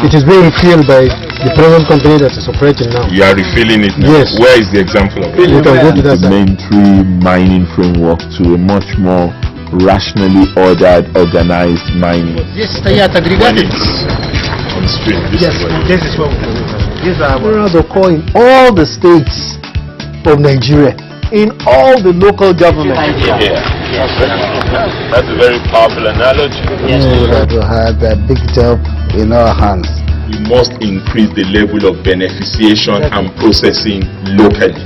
It is being filled by the present company that is operating now. You are refilling it now? Yes. Where is the example of it? You can go to that Complementary mining framework to a much more rationally ordered, organized mining. Yes, they are aggregated. On stream. Yes, this is what we do. These are in all the states of Nigeria, in all the local governments. Yes. That's a very powerful analogy. yes. We had a big job in our hands. We must increase the level of beneficiation and processing locally.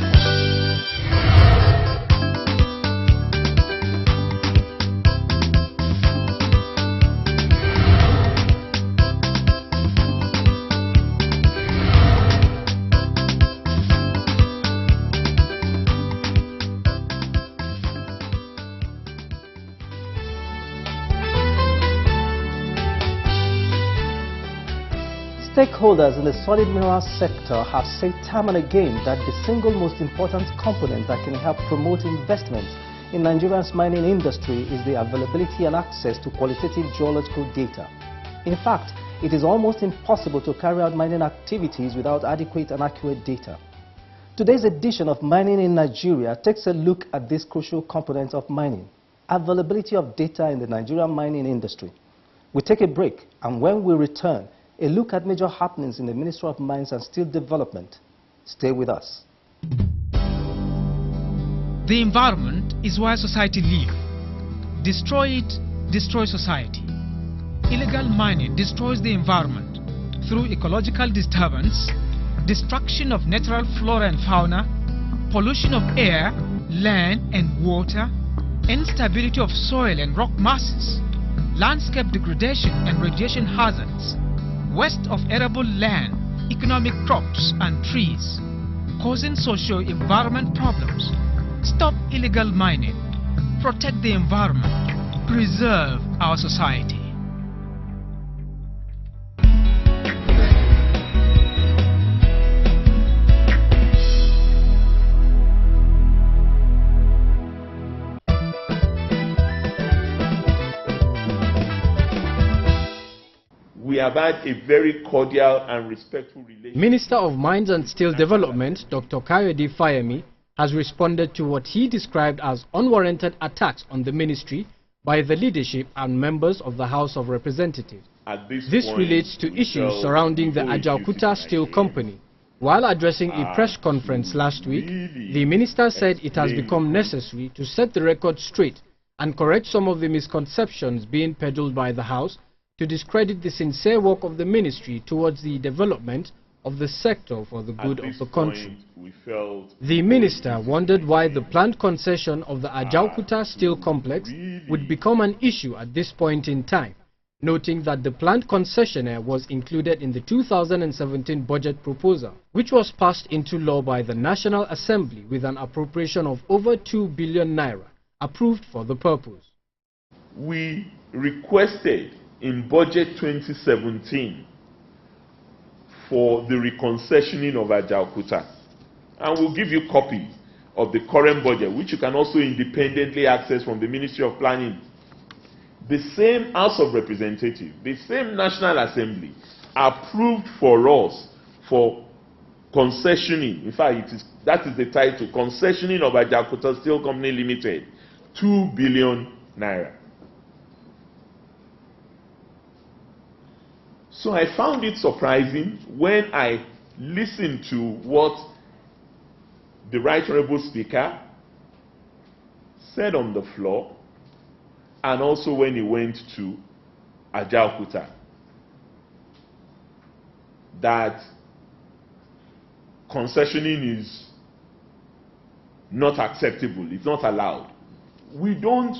Stakeholders in the solid minerals sector have said time and again that the single most important component that can help promote investment in Nigeria's mining industry is the availability and access to qualitative geological data. In fact, it is almost impossible to carry out mining activities without adequate and accurate data. Today's edition of Mining in Nigeria takes a look at this crucial component of mining, availability of data in the Nigerian mining industry. We take a break, and when we return, a look at major happenings in the Ministry of Mines and Steel Development. Stay with us. The environment is where society lives. Destroy it, destroy society. Illegal mining destroys the environment through ecological disturbance, destruction of natural flora and fauna, pollution of air, land and water, instability of soil and rock masses, landscape degradation and radiation hazards, waste of arable land, economic crops and trees, causing socio-environment problems. Stop illegal mining, protect the environment, preserve our society. We have had a very cordial and respectful relationship. Minister of Mines and Steel Development, Dr. Kayode Fayemi, has responded to what he described as unwarranted attacks on the ministry by the leadership and members of the House of Representatives. This relates to issues surrounding the Ajaokuta Steel Company. While addressing a press conference last week, the minister said it has become necessary to set the record straight and correct some of the misconceptions being peddled by the House to discredit the sincere work of the ministry towards the development of the sector for the good of the country. The minister wondered why the planned concession of the Ajaokuta Steel Complex would become an issue at this point in time, noting that the planned concessionaire was included in the 2017 budget proposal, which was passed into law by the National Assembly with an appropriation of over 2 billion naira approved for the purpose. We requested in budget 2017 for the reconcessioning of Ajaokuta, and we'll give you copies of the current budget, which you can also independently access from the Ministry of Planning. The same House of Representatives, the same National Assembly approved for us for concessioning, in fact that is the title, concessioning of Ajaokuta Steel Company Limited, 2 billion naira. So I found it surprising when I listened to what the Right Honourable Speaker said on the floor, and also when he went to Ajaokuta, that concessioning is not acceptable, it's not allowed. We don't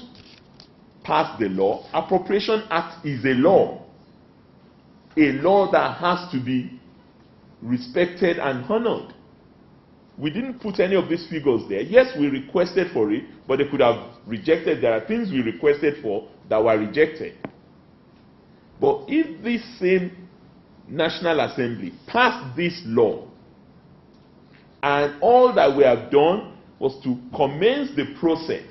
pass the law. Appropriation Act is a law that has to be respected and honored. We didn't put any of these figures there. Yes, we requested for it, but they could have rejected. There are things we requested for that were rejected. But if this same National Assembly passed this law, and all that we have done was to commence the process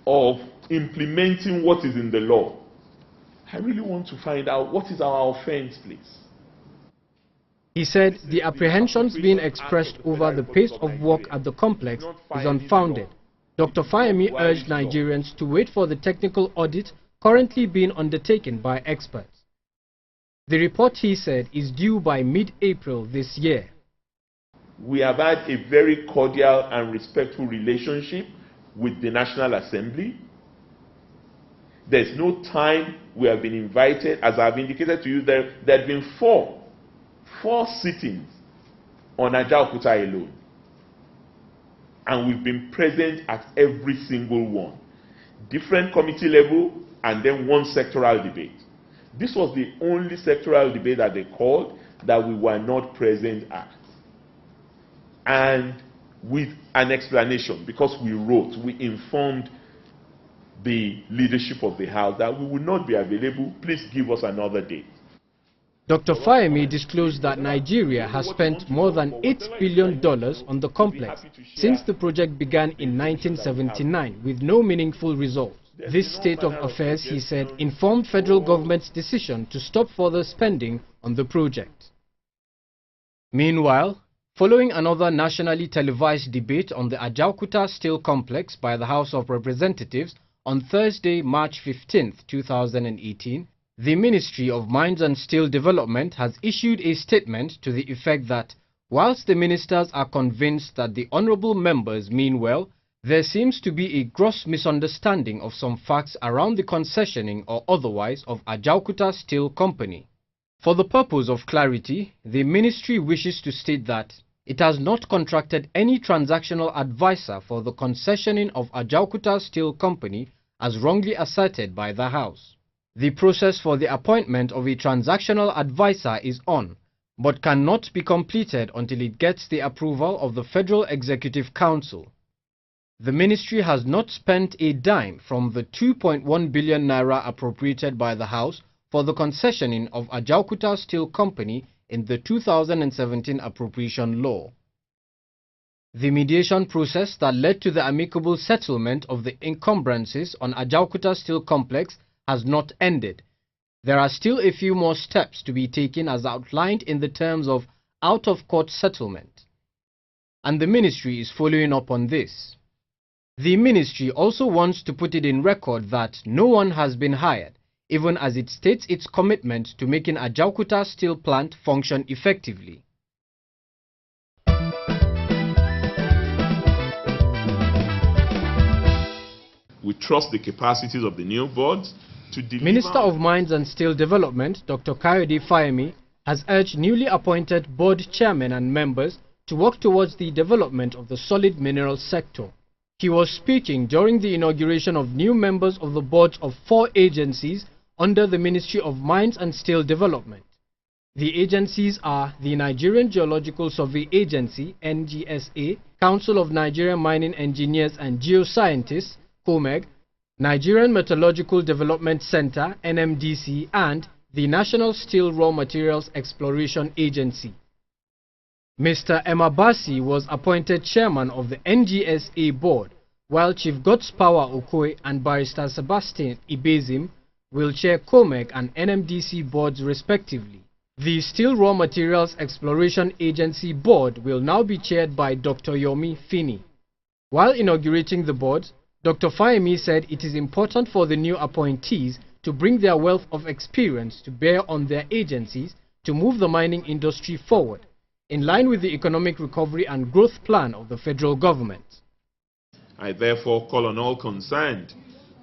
of implementing what is in the law, I really want to find out what is our offense, please. He said the apprehensions being expressed over the pace of work at the complex is unfounded. Dr. Fayemi urged Nigerians to wait for the technical audit currently being undertaken by experts. The report, he said, is due by mid-April this year. We have had a very cordial and respectful relationship with the National Assembly. There's no time we have been invited. As I've indicated to you, there have been four sittings on Ajaokuta alone. And we've been present at every single one. Different committee level and then one sectoral debate. This was the only sectoral debate that they called that we were not present at. And with an explanation, because we wrote, we informed the leadership of the House that we would not be available. Please give us another date. Dr. Fayemi disclosed that Nigeria has spent more than $8 billion on the complex since the project began in 1979 with no meaningful results. This state of affairs, he said, informed federal government's decision to stop further spending on the project. Meanwhile, following another nationally televised debate on the Ajaokuta Steel Complex by the House of Representatives on Thursday, March 15, 2018, the Ministry of Mines and Steel Development has issued a statement to the effect that, whilst the ministers are convinced that the honourable members mean well, there seems to be a gross misunderstanding of some facts around the concessioning or otherwise of Ajaokuta Steel Company. For the purpose of clarity, the ministry wishes to state that it has not contracted any transactional advisor for the concessioning of Ajaokuta Steel Company as wrongly asserted by the House. The process for the appointment of a transactional advisor is on, but cannot be completed until it gets the approval of the Federal Executive Council. The ministry has not spent a dime from the 2.1 billion naira appropriated by the House for the concessioning of Ajaokuta Steel Company in the 2017 appropriation law. The mediation process that led to the amicable settlement of the encumbrances on Ajaokuta Steel Complex has not ended. There are still a few more steps to be taken as outlined in the terms of out-of-court settlement, and the ministry is following up on this. The ministry also wants to put it in record that no one has been hired, even as it states its commitment to making Ajaokuta Steel Plant function effectively. We trust the capacities of the new boards to deliver. Minister of Mines and Steel Development, Dr. Kayode Fayemi, has urged newly appointed board chairmen and members to work towards the development of the solid minerals sector. He was speaking during the inauguration of new members of the boards of 4 agencies under the Ministry of Mines and Steel Development. The agencies are the Nigerian Geological Survey Agency, NGSA, Council of Nigerian Mining Engineers and Geoscientists, COMEG, Nigerian Metallurgical Development Center, NMDC, and the National Steel Raw Materials Exploration Agency. Mr. Emabasi was appointed chairman of the NGSA board, while Chief Godspower Okoye and Barrister Sebastian Ibezim will chair COMEG and NMDC boards respectively. The Steel Raw Materials Exploration Agency board will now be chaired by Dr. Yomi Fini. While inaugurating the board, Dr. Fayemi said it is important for the new appointees to bring their wealth of experience to bear on their agencies to move the mining industry forward, in line with the economic recovery and growth plan of the federal government. I therefore call on all concerned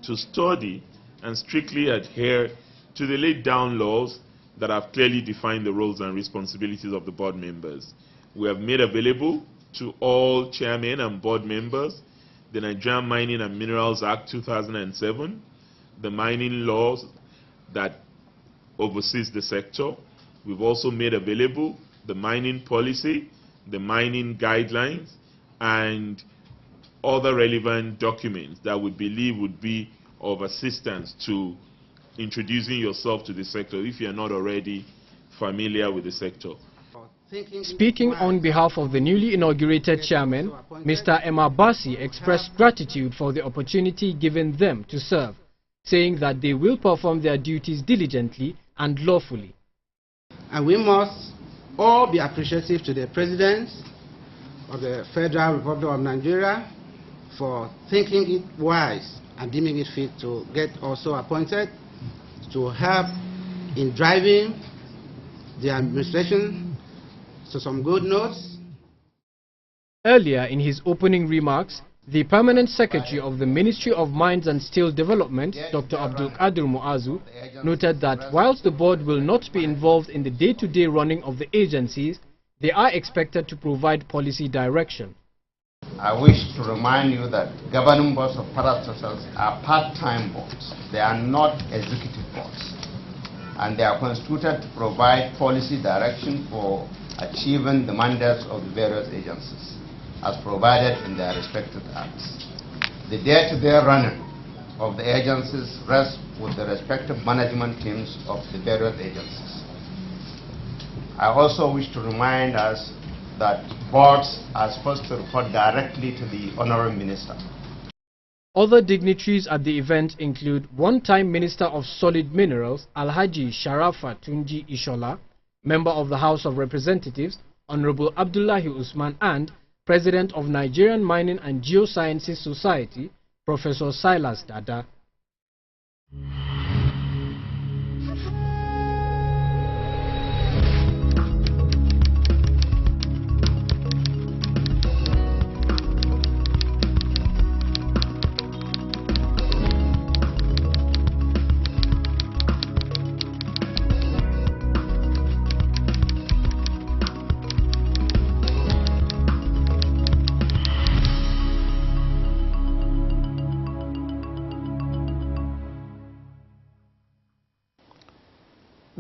to study and strictly adhere to the laid down laws that have clearly defined the roles and responsibilities of the board members. We have made available to all chairmen and board members the Nigerian Mining and Minerals Act 2007, the mining laws that oversees the sector. We've also made available the mining policy, the mining guidelines, and other relevant documents that we believe would be of assistance to introducing yourself to the sector if you are not already familiar with the sector. Speaking on behalf of the newly inaugurated chairman, Mr. Emabasi expressed gratitude for the opportunity given them to serve, saying that they will perform their duties diligently and lawfully. And we must all be appreciative to the President of the Federal Republic of Nigeria for thinking it wise and deeming it fit to get also appointed to help in driving the administration to some good notes. Earlier in his opening remarks, the Permanent Secretary of the Ministry of Mines and Steel Development, Dr. Abdul Qadir Muazu, noted that whilst the board will not be involved in the day-to-day running of the agencies, they are expected to provide policy direction. I wish to remind you that governing boards of parastatals are part-time boards. They are not executive boards. And they are constituted to provide policy direction for achieving the mandates of the various agencies, as provided in their respective acts. The day-to-day running of the agencies rests with the respective management teams of the various agencies. I also wish to remind us that boards are supposed to report directly to the Honorable Minister. Other dignitaries at the event include one-time Minister of Solid Minerals, Alhaji Sharafa Tunji Ishola, Member of the House of Representatives, Honorable Abdullahi Usman, and President of Nigerian Mining and Geosciences Society, Professor Silas Dada.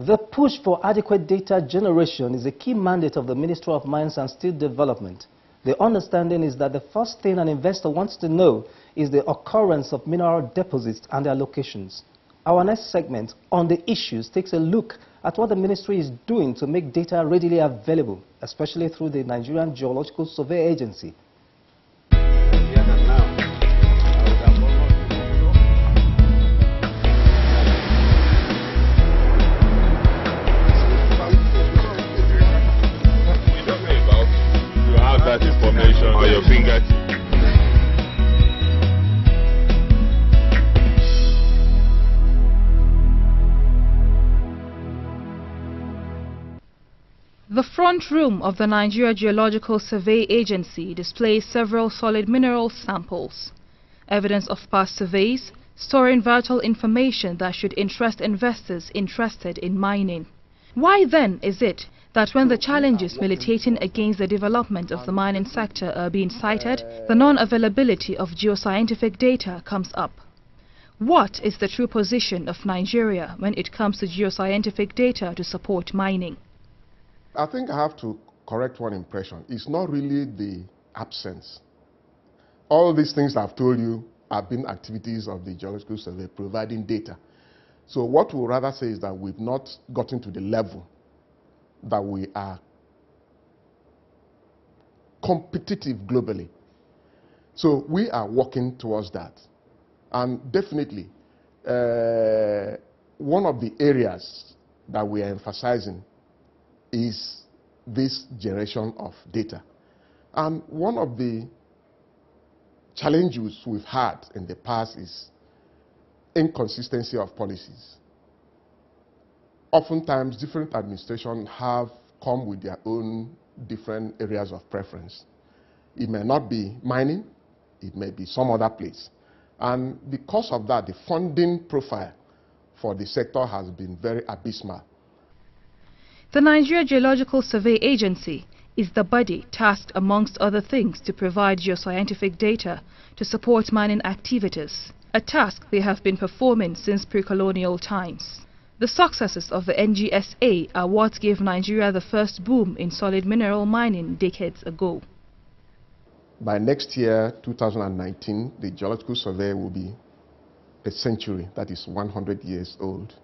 The push for adequate data generation is a key mandate of the Ministry of Mines and Steel Development. The understanding is that the first thing an investor wants to know is the occurrence of mineral deposits and their locations. Our next segment on the issues takes a look at what the ministry is doing to make data readily available, especially through the Nigerian Geological Survey Agency. That information on your fingertips. The front room of the Nigeria Geological Survey Agency displays several solid mineral samples, evidence of past surveys, storing vital information that should interest investors interested in mining. Why then is it that when the challenges militating against the development of the mining sector are being cited, the non-availability of geoscientific data comes up? What is the true position of Nigeria when it comes to geoscientific data to support mining? I think I have to correct one impression. It's not really the absence. All these things I've told you have been activities of the Geological Survey providing data. So what we'll rather say is that we've not gotten to the level that we are competitive globally. So we are working towards that. And definitely, one of the areas that we are emphasizing is this generation of data. And one of the challenges we've had in the past is inconsistency of policies. Oftentimes, different administrations have come with their own different areas of preference. It may not be mining, it may be some other place. And because of that, the funding profile for the sector has been very abysmal. The Nigeria Geological Survey Agency is the body tasked, amongst other things, to provide geoscientific data to support mining activities, a task they have been performing since pre-colonial times. The successes of the NGSA are what gave Nigeria the first boom in solid mineral mining decades ago. By next year, 2019, the Geological Survey will be a century, that is 100 years old.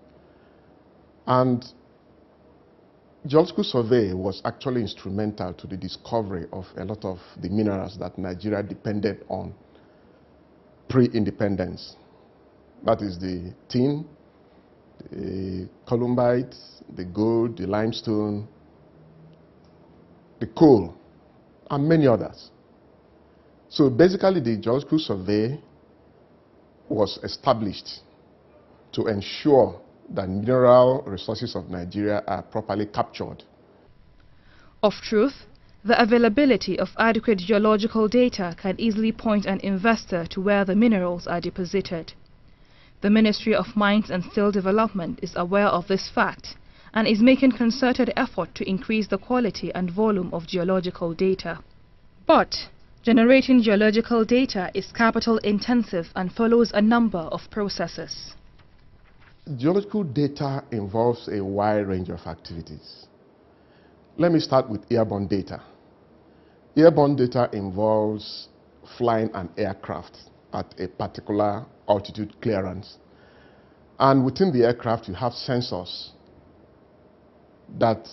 And Geological Survey was actually instrumental to the discovery of a lot of the minerals that Nigeria depended on pre-independence. That is the tin, the columbite, the gold, the limestone, the coal, and many others. So basically, the geological survey was established to ensure that mineral resources of Nigeria are properly captured. Of truth, the availability of adequate geological data can easily point an investor to where the minerals are deposited. The Ministry of Mines and Steel Development is aware of this fact and is making concerted effort to increase the quality and volume of geological data. But generating geological data is capital intensive and follows a number of processes. Geological data involves a wide range of activities. Let me start with airborne data. Airborne data involves flying an aircraft at a particular altitude clearance. And within the aircraft, you have sensors that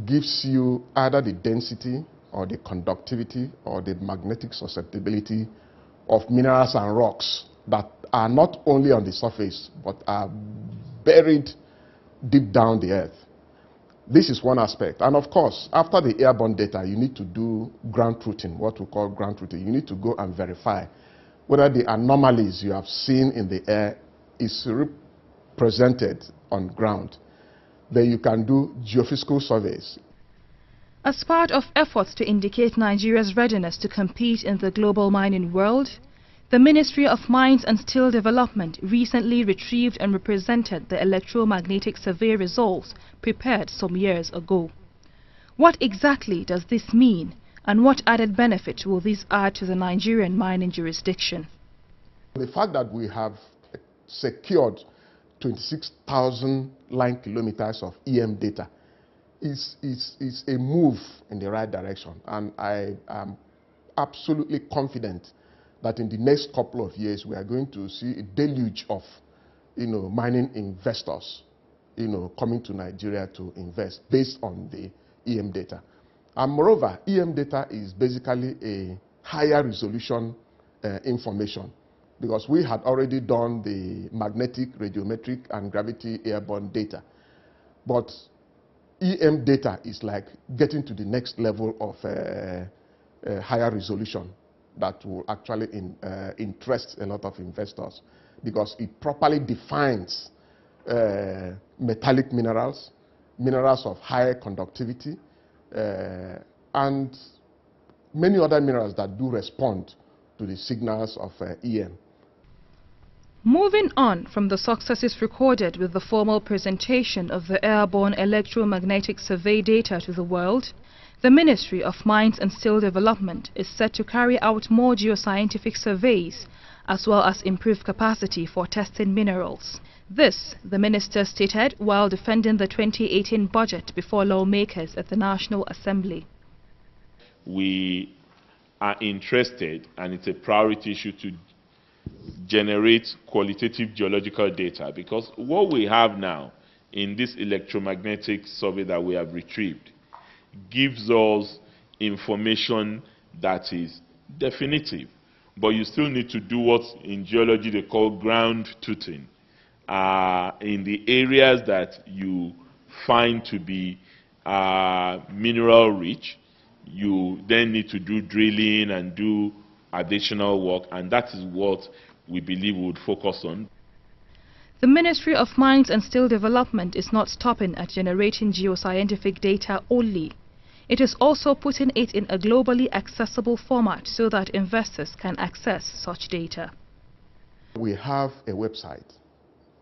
gives you either the density or the conductivity or the magnetic susceptibility of minerals and rocks that are not only on the surface but are buried deep down the earth. This is one aspect. And of course, after the airborne data, you need to do ground truthing, what we call ground truthing. You need to go and verify whether the anomalies you have seen in the air is represented on ground. Then you can do geophysical surveys. As part of efforts to indicate Nigeria's readiness to compete in the global mining world, the Ministry of Mines and Steel Development recently retrieved and represented the electromagnetic survey results prepared some years ago. What exactly does this mean, and what added benefit will this add to the Nigerian mining jurisdiction? The fact that we have secured 26,000 line kilometers of EM data is a move in the right direction, and I am absolutely confident that in the next couple of years we are going to see a deluge of mining investors coming to Nigeria to invest based on the EM data. And moreover, EM data is basically a higher resolution information, because we had already done the magnetic, radiometric, and gravity airborne data. But EM data is like getting to the next level of higher resolution that will actually interest a lot of investors, because it properly defines metallic minerals, minerals of high conductivity, and many other minerals that do respond to the signals of EM. Moving on from the successes recorded with the formal presentation of the airborne electromagnetic survey data to the world, the Ministry of Mines and Steel Development is set to carry out more geoscientific surveys, as well as improve capacity for testing minerals. This, the minister stated while defending the 2018 budget before lawmakers at the National Assembly. We are interested, and it's a priority issue, to generate qualitative geological data, because what we have now in this electromagnetic survey that we have retrieved gives us information that is definitive, but you still need to do what in geology they call ground truthing. In the areas that you find to be mineral rich, you then need to do drilling and do additional work, and that is what we believe we would focus on. The Ministry of Mines and Steel Development is not stopping at generating geoscientific data only. It is also putting it in a globally accessible format so that investors can access such data. We have a website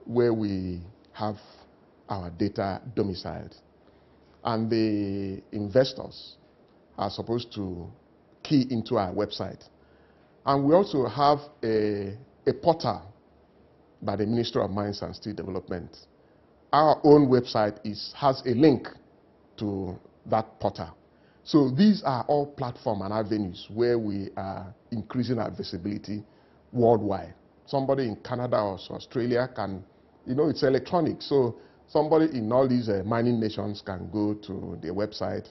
where we have our data domiciled, and the investors are supposed to key into our website. And we also have a portal by the Ministry of Mines and Steel Development. Our own website has a link to that portal. So these are all platforms and avenues where we are increasing our visibility worldwide. Somebody in Canada or Australia can, it's electronic, so somebody in all these mining nations can go to their website,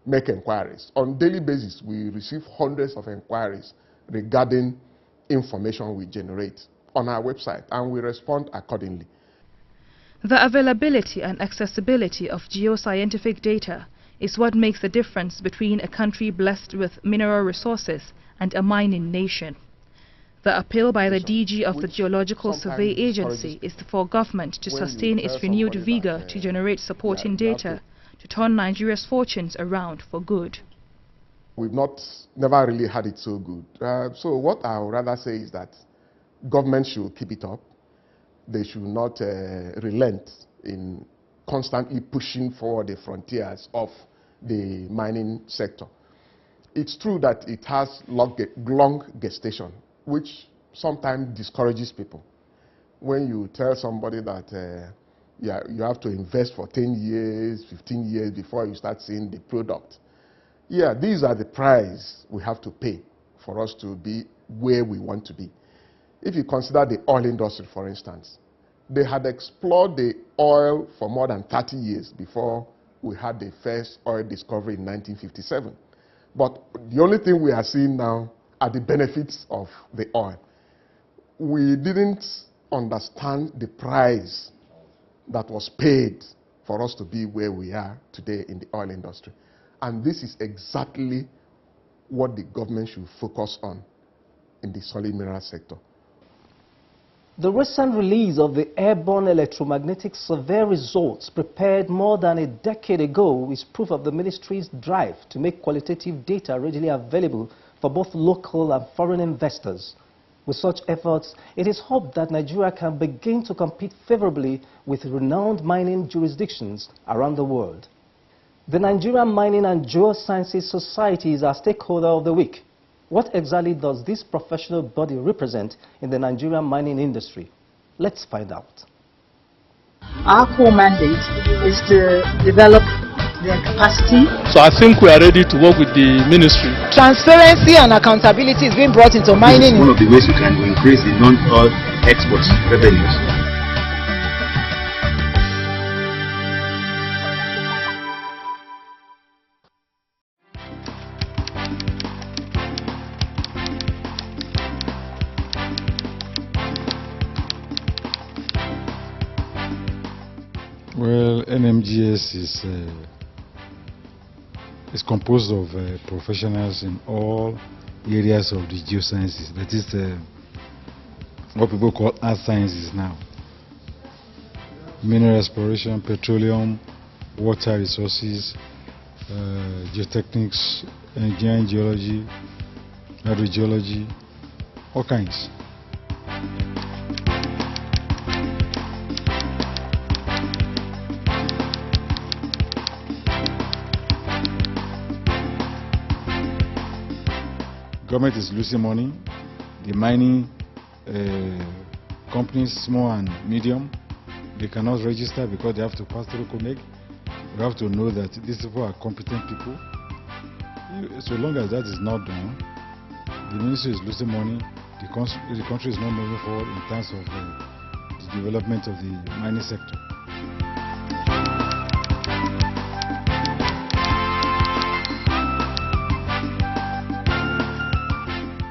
make inquiries. On a daily basis, we receive hundreds of inquiries regarding information we generate on our website, and we respond accordingly. The availability and accessibility of geoscientific data is what makes the difference between a country blessed with mineral resources and a mining nation. The appeal by the DG of the Geological Survey Agency is for government to sustain its renewed vigor to generate supporting data to turn Nigeria's fortunes around for good. We've never really had it so good. So what I would rather say is that government should keep it up. They should not relent in constantly pushing forward the frontiers of the mining sector. It's true that it has long gestation, which sometimes discourages people. When you tell somebody that you have to invest for 10 years, 15 years before you start seeing the product. Yeah, these are the price we have to pay for us to be where we want to be. If you consider the oil industry, for instance, they had explored the oil for more than 30 years before we had the first oil discovery in 1957. But the only thing we are seeing now are the benefits of the oil. We didn't understand the price that was paid for us to be where we are today in the oil industry. And this is exactly what the government should focus on in the solid mineral sector. The recent release of the airborne electromagnetic survey results prepared more than a decade ago is proof of the ministry's drive to make qualitative data readily available for both local and foreign investors. With such efforts, it is hoped that Nigeria can begin to compete favorably with renowned mining jurisdictions around the world. The Nigerian Mining and Geosciences Society is our stakeholder of the week. What exactly does this professional body represent in the Nigerian mining industry? Let's find out. Our core mandate is to develop their capacity. So I think we are ready to work with the ministry. Transparency and accountability is being brought into mining. This is one of the ways we can increase the non-oil exports revenues. Well, NMGS is composed of professionals in all areas of the geosciences. That is what people call earth sciences now. Mineral exploration, petroleum, water resources, geotechnics, engineering geology, hydrogeology, all kinds. Government is losing money. The mining companies, small and medium, they cannot register because they have to pass through COMEG. We have to know that these people are competent people. So long as that is not done, the ministry is losing money. The country is not moving forward in terms of the development of the mining sector.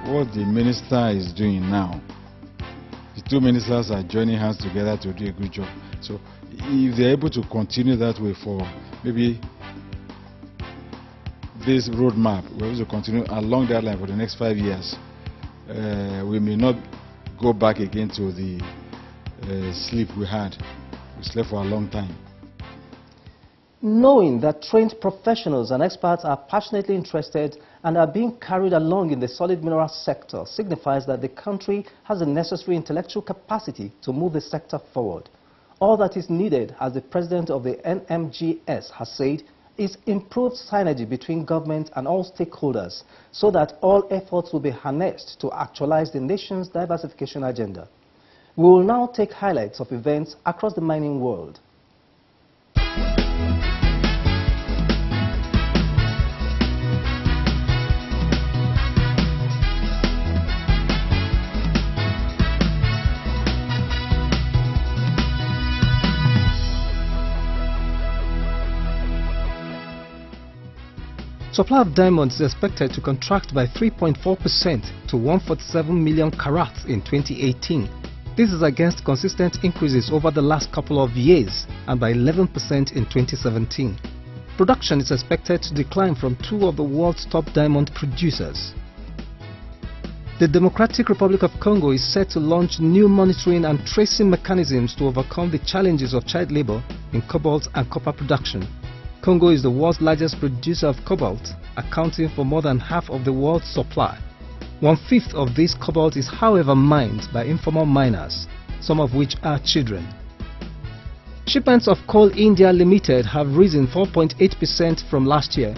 What the minister is doing now, the two ministers are joining hands together to do a good job. So if they're able to continue that way for maybe this roadmap, we're able to continue along that line for the next 5 years, we may not go back again to the sleep we had. We slept for a long time. Knowing that trained professionals and experts are passionately interested and are being carried along in the solid mineral sector signifies that the country has the necessary intellectual capacity to move the sector forward. All that is needed, as the president of the NMGS has said, is improved synergy between government and all stakeholders so that all efforts will be harnessed to actualize the nation's diversification agenda. We will now take highlights of events across the mining world. Supply of diamonds is expected to contract by 3.4% to 147 million carats in 2018. This is against consistent increases over the last couple of years and by 11% in 2017. Production is expected to decline from two of the world's top diamond producers. The Democratic Republic of Congo is set to launch new monitoring and tracing mechanisms to overcome the challenges of child labor in cobalt and copper production. Congo is the world's largest producer of cobalt, accounting for more than half of the world's supply. 1/5 of this cobalt is, however, mined by informal miners, some of which are children. Shipments of Coal India Limited have risen 4.8% from last year.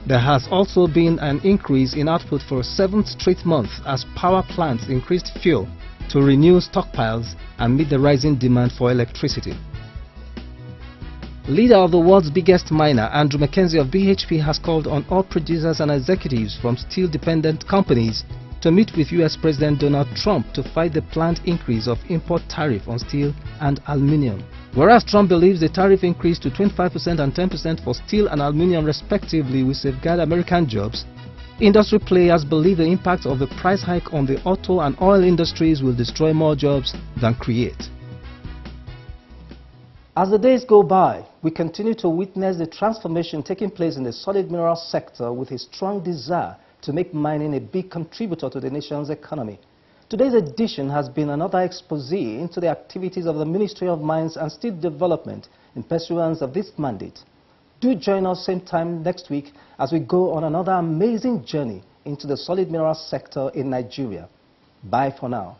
There has also been an increase in output for a 7th straight month as power plants increased fuel to renew stockpiles and meet the rising demand for electricity. Leader of the world's biggest miner, Andrew Mackenzie of BHP, has called on all producers and executives from steel-dependent companies to meet with US President Donald Trump to fight the planned increase of import tariff on steel and aluminium. Whereas Trump believes the tariff increase to 25% and 10% for steel and aluminium respectively will safeguard American jobs, industry players believe the impact of the price hike on the auto and oil industries will destroy more jobs than create. As the days go by, we continue to witness the transformation taking place in the solid mineral sector with a strong desire to make mining a big contributor to the nation's economy. Today's edition has been another expose into the activities of the Ministry of Mines and Steel Development in pursuance of this mandate. Do join us same time next week as we go on another amazing journey into the solid mineral sector in Nigeria. Bye for now.